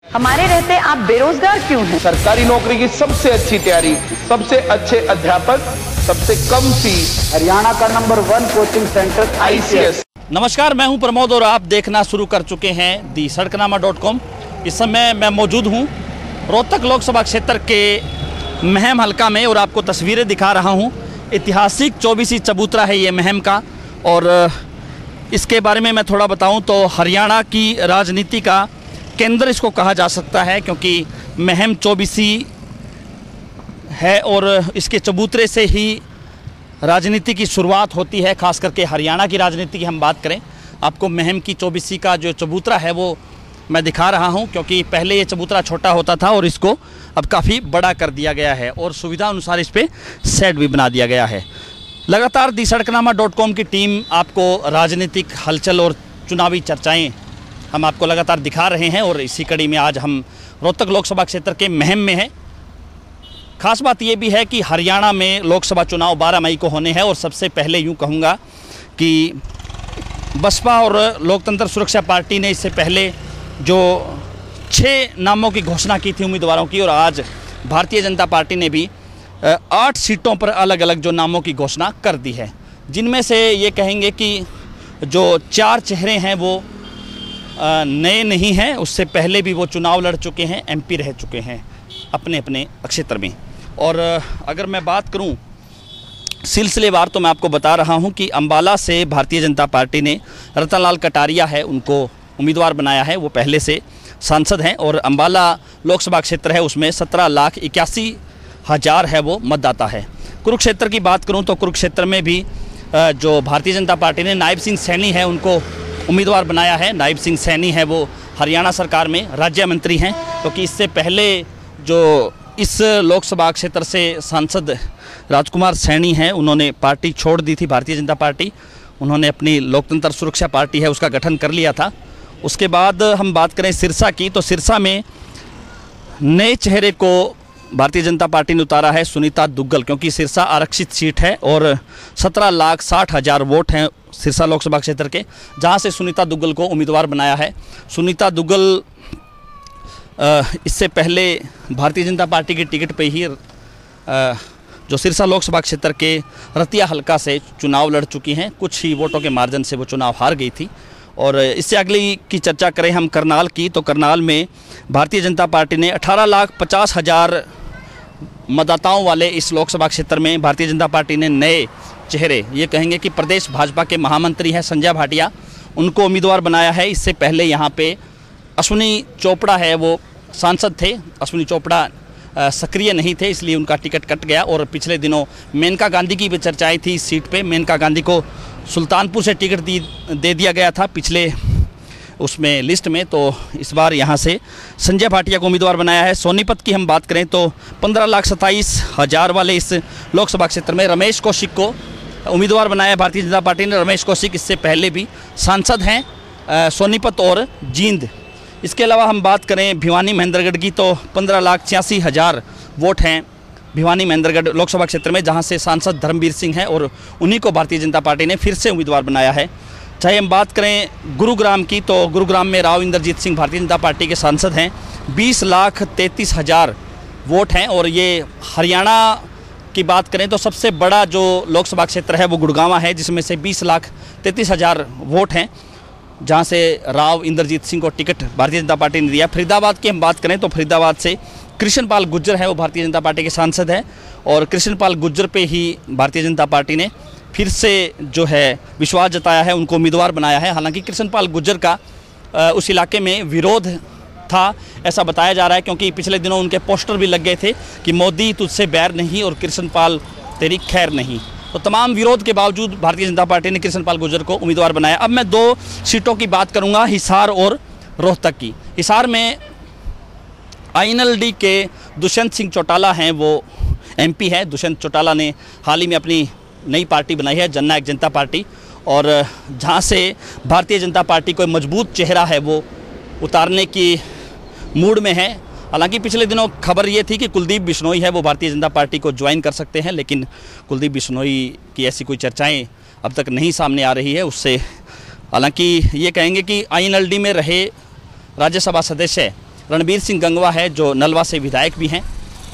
हमारे रहते आप बेरोजगार क्यों हैं? सरकारी नौकरी की सबसे अच्छी तैयारी, सबसे अच्छे अध्यापक, सबसे कम फीस, हरियाणा का नंबर 1 कोचिंग सेंटर ICS। नमस्कार, मैं हूं प्रमोद और आप देखना शुरू कर चुके हैं दी सड़कनामा.com। इस समय मैं मौजूद हूं रोहतक लोकसभा क्षेत्र के महम हलका में और आपको तस्वीरें दिखा रहा हूं। ऐतिहासिक 24वीं चबूतरा है ये महम का, और इसके बारे में मैं थोड़ा बताऊं तो हरियाणा की राजनीति का केंद्र इसको कहा जा सकता है, क्योंकि महम 24वीं है और इसके चबूतरे से ही राजनीति की शुरुआत होती है। खास करके हरियाणा की राजनीति की हम बात करें, आपको महम की 24वीं का जो चबूतरा है वो मैं दिखा रहा हूं, क्योंकि पहले ये चबूतरा छोटा होता था और इसको अब काफ़ी बड़ा कर दिया गया है और सुविधा अनुसार इस पर सेट भी बना दिया गया है। लगातार दी सड़कनामा.com की टीम आपको राजनीतिक हलचल और चुनावी चर्चाएँ हम आपको लगातार दिखा रहे हैं, और इसी कड़ी में आज हम रोहतक लोकसभा क्षेत्र के महम में हैं। खास बात यह भी है कि हरियाणा में लोकसभा चुनाव 12 मई को होने हैं, और सबसे पहले यूं कहूँगा कि बसपा और लोकतंत्र सुरक्षा पार्टी ने इससे पहले जो 6 नामों की घोषणा की थी उम्मीदवारों की, और आज भारतीय जनता पार्टी ने भी 8 सीटों पर अलग अलग जो नामों की घोषणा कर दी है, जिनमें से ये कहेंगे कि जो 4 चेहरे हैं वो नए नहीं हैं, उससे पहले भी वो चुनाव लड़ चुके हैं, MP रह चुके हैं अपने अपने क्षेत्र में। और अगर मैं बात करूं सिलसिलेवार, तो मैं आपको बता रहा हूं कि अंबाला से भारतीय जनता पार्टी ने रतनलाल कटारिया है उनको उम्मीदवार बनाया है। वो पहले से सांसद हैं और अंबाला लोकसभा क्षेत्र है, उसमें 17,81,000 है वो मतदाता है। कुरुक्षेत्र की बात करूँ तो कुरुक्षेत्र में भी जो भारतीय जनता पार्टी ने नायब सिंह सैनी है उनको उम्मीदवार बनाया है। नायब सिंह सैनी है वो हरियाणा सरकार में राज्य मंत्री हैं, क्योंकि इससे पहले जो इस लोकसभा क्षेत्र से सांसद राजकुमार सैनी हैं उन्होंने पार्टी छोड़ दी थी, भारतीय जनता पार्टी। उन्होंने अपनी लोकतंत्र सुरक्षा पार्टी है उसका गठन कर लिया था। उसके बाद हम बात करें सिरसा की, तो सिरसा में नए चेहरे को भारतीय जनता पार्टी ने उतारा है, सुनीता दुग्गल, क्योंकि सिरसा आरक्षित सीट है और 17,60,000 वोट हैं सिरसा लोकसभा क्षेत्र के, जहां से सुनीता दुग्गल को उम्मीदवार बनाया है। सुनीता दुग्गल इससे पहले भारतीय जनता पार्टी की टिकट पे ही जो सिरसा लोकसभा क्षेत्र के रतिया हलका से चुनाव लड़ चुकी हैं। कुछ ही वोटों के मार्जिन से वो चुनाव हार गई थी। और इससे अगली की चर्चा करें हम करनाल की, तो करनाल में भारतीय जनता पार्टी ने 18,50,000 मतदाताओं वाले इस लोकसभा क्षेत्र में भारतीय जनता पार्टी ने नए चेहरे, ये कहेंगे कि प्रदेश भाजपा के महामंत्री हैं संजय भाटिया, उनको उम्मीदवार बनाया है। इससे पहले यहाँ पे अश्विनी चोपड़ा है वो सांसद थे। अश्विनी चोपड़ा सक्रिय नहीं थे, इसलिए उनका टिकट कट गया। और पिछले दिनों मेनका गांधी की भी चर्चाएं थी इस सीट पे। मेनका गांधी को सुल्तानपुर से टिकट दे दिया गया था पिछले उसमें लिस्ट में, तो इस बार यहाँ से संजय भाटिया को उम्मीदवार बनाया है। सोनीपत की हम बात करें तो 15,27,000 वाले इस लोकसभा क्षेत्र में रमेश कौशिक को उम्मीदवार बनाया भारतीय जनता पार्टी ने। रमेश कौशिक इससे पहले भी सांसद हैं सोनीपत और जींद। इसके अलावा हम बात करें भिवानी महेंद्रगढ़ की, तो 15,86,000 वोट हैं भिवानी महेंद्रगढ़ लोकसभा क्षेत्र में, जहां से सांसद धर्मवीर सिंह हैं और उन्हीं को भारतीय जनता पार्टी ने फिर से उम्मीदवार बनाया है। चाहे हम बात करें गुरुग्राम की, तो गुरुग्राम में राव इंद्रजीत सिंह भारतीय जनता पार्टी के सांसद हैं। 20,33,000 वोट हैं। और ये हरियाणा की बात करें तो सबसे बड़ा जो लोकसभा क्षेत्र है वो गुड़गांव है, जिसमें से 20,33,000 वोट हैं, जहां से राव इंद्रजीत सिंह को टिकट भारतीय जनता पार्टी ने दिया। फरीदाबाद की हम बात करें तो फरीदाबाद से कृष्णपाल गुर्जर है वो भारतीय जनता पार्टी के सांसद हैं, और कृष्णपाल गुर्जर पे ही भारतीय जनता पार्टी ने फिर से जो है विश्वास जताया है, उनको उम्मीदवार बनाया है। हालांकि कृष्णपाल गुर्जर का उस इलाके में विरोध था ऐसा बताया जा रहा है, क्योंकि पिछले दिनों उनके पोस्टर भी लग गए थे कि मोदी तुझसे बैर नहीं और कृष्णपाल तेरी खैर नहीं। तो तमाम विरोध के बावजूद भारतीय जनता पार्टी ने कृष्णपाल गुर्जर को उम्मीदवार बनाया। अब मैं 2 सीटों की बात करूंगा, हिसार और रोहतक की। हिसार में INLD के दुष्यंत सिंह चौटाला हैं वो MP है। दुष्यंत चौटाला ने हाल ही में अपनी नई पार्टी बनाई है, जननायक जनता पार्टी, और जहां से भारतीय जनता पार्टी कोई मजबूत चेहरा है वो उतारने की मूड में है। हालांकि पिछले दिनों खबर ये थी कि कुलदीप बिश्नोई है वो भारतीय जनता पार्टी को ज्वाइन कर सकते हैं, लेकिन कुलदीप बिश्नोई की ऐसी कोई चर्चाएं अब तक नहीं सामने आ रही है उससे। हालांकि ये कहेंगे कि INLD में रहे राज्यसभा सदस्य रणबीर सिंह गंगवा है जो नलवा से विधायक भी हैं,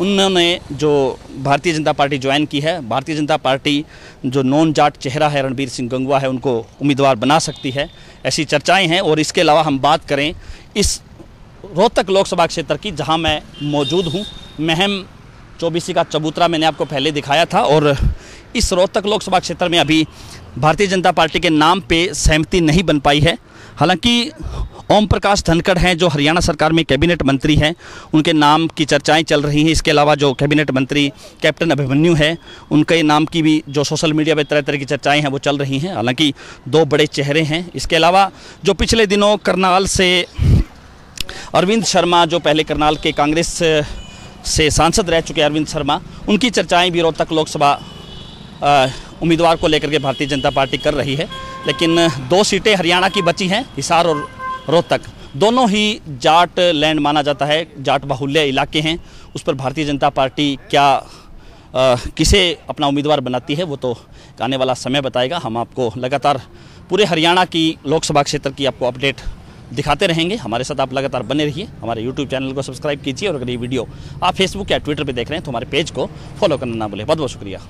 उन्होंने जो भारतीय जनता पार्टी ज्वाइन की है। भारतीय जनता पार्टी जो नॉन जाट चेहरा है रणबीर सिंह गंगवा है, उनको उम्मीदवार बना सकती है, ऐसी चर्चाएं हैं। और इसके अलावा हम बात करें इस रोहतक लोकसभा क्षेत्र की, जहां मैं मौजूद हूं, महम चौबीसी का चबूतरा मैंने आपको पहले दिखाया था। और इस रोहतक लोकसभा क्षेत्र में अभी भारतीय जनता पार्टी के नाम पे सहमति नहीं बन पाई है। हालांकि ओम प्रकाश धनखड़ हैं जो हरियाणा सरकार में कैबिनेट मंत्री हैं, उनके नाम की चर्चाएं चल रही हैं। इसके अलावा जो कैबिनेट मंत्री कैप्टन अभिमन्यु है, उनके नाम की भी जो सोशल मीडिया पर तरह तरह की चर्चाएं हैं वो चल रही हैं। हालांकि दो बड़े चेहरे हैं। इसके अलावा जो पिछले दिनों करनाल से अरविंद शर्मा, जो पहले करनाल के कांग्रेस से सांसद रह चुके अरविंद शर्मा, उनकी चर्चाएं भी रोहतक लोकसभा उम्मीदवार को लेकर के भारतीय जनता पार्टी कर रही है। लेकिन 2 सीटें हरियाणा की बची हैं, हिसार और रोहतक, दोनों ही जाट लैंड माना जाता है, जाट बाहुल्य इलाके हैं। उस पर भारतीय जनता पार्टी क्या किसे अपना उम्मीदवार बनाती है वो तो आने वाला समय बताएगा। हम आपको लगातार पूरे हरियाणा की लोकसभा क्षेत्र की आपको अपडेट दिखाते रहेंगे। हमारे साथ आप लगातार बने रहिए। हमारे YouTube चैनल को सब्सक्राइब कीजिए और अगर ये वीडियो आप फेसबुक या ट्विटर पे देख रहे हैं तो हमारे पेज को फॉलो करना ना भूलें। बहुत बहुत शुक्रिया।